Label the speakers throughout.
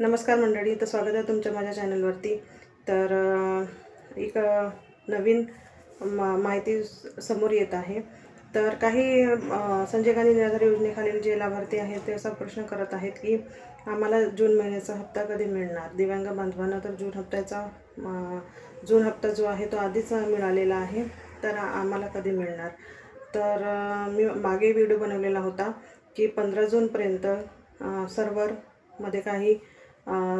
Speaker 1: नमस्कार मंडळी, तर स्वागत आहे तुमच्या माझ्या चॅनलवरती. तर एक नवीन माहिती समोर येत आहे. तर काही संजय गांधी निराधार योजनेखालील जे लाभार्थी आहेत ते असा प्रश्न करत आहेत की आम्हाला जून महिन्याचा हप्ता कधी मिळणार. दिव्यांग बांधवांना तर जून हप्ता जो आहे तो आधीच मिळालेला आहे, तर आम्हाला कधी मिळणार. तर मी मागे व्हिडिओ बनवलेला होता की 15 जूनपर्यंत सर्व्हरमध्ये काही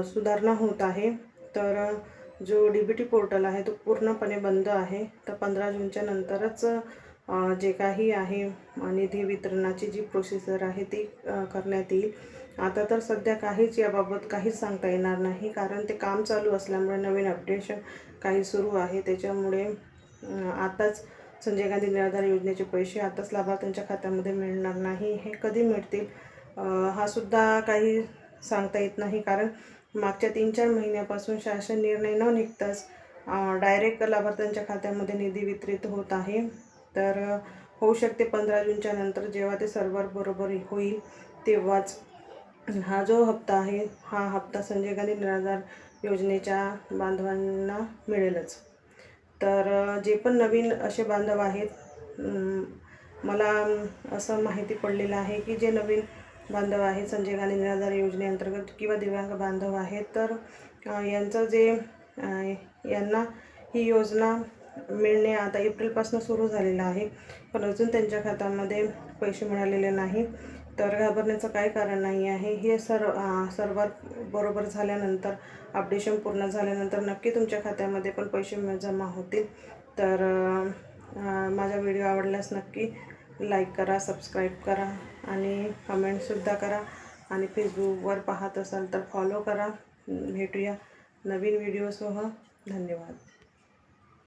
Speaker 1: सुधारणा होत आहे. तर जो DBT पोर्टल आहे तो पूर्णपणे बंद आहे. तर 15 जूनच्या नंतरच जे काही आहे निधी वितरणाची जी प्रोसिजर आहे ती करण्यात येईल. आता तर सध्या काहीच याबाबत काहीच सांगता येणार नाही, कारण ते काम चालू असल्यामुळे नवीन अपडेशन काही सुरू आहे. त्याच्यामुळे आताच संजय गांधी निराधार योजनेचे पैसे आताच लाभार्थ्यांच्या खात्यामध्ये मिळणार नाही. हे कधी मिळतील हा सुद्धा काही सांगता येत नाही, कारण मागच्या 3-4 महिन्यापासून शासन निर्णय न निघताच डायरेक्ट लाभार्थ्यांच्या खात्यामध्ये निधी वितरित होत आहे. तर होऊ शकते 15 जूनच्या नंतर जेव्हा ते सर्व्हर बरोबर होईल तेव्हाच हा जो हप्ता आहे हा हप्ता संजय गांधी निराधार योजनेच्या बांधवांना मिळेलच. तर जे पण नवीन असे बांधव आहेत, मला असं माहिती पडलेलं आहे की जे नवीन बांधव आहेत संजय गांधी निराधार योजनेअंतर्गत किंवा दिव्यांग बांधव आहेत, तर यांचं जे यांना ही योजना मिळणे आता एप्रिलपासून सुरू झालेलं आहे, पण अजून त्यांच्या खात्यामध्ये पैसे मिळालेले नाही. तर घाबरण्याचं काही कारण नाही आहे. हे सर्व्हर बरोबर झाल्यानंतर, अपडेशन पूर्ण झाल्यानंतर नक्की तुमच्या खात्यामध्ये पण पैसे जमा होतील. तर माझा व्हिडिओ आवडल्यास नक्की लाईक करा, सबस्क्राईब करा आणि कमेंटसुद्धा करा. आणि फेसबुकवर पाहत असाल तर फॉलो करा. भेटूया नवीन व्हिडिओसह. धन्यवाद.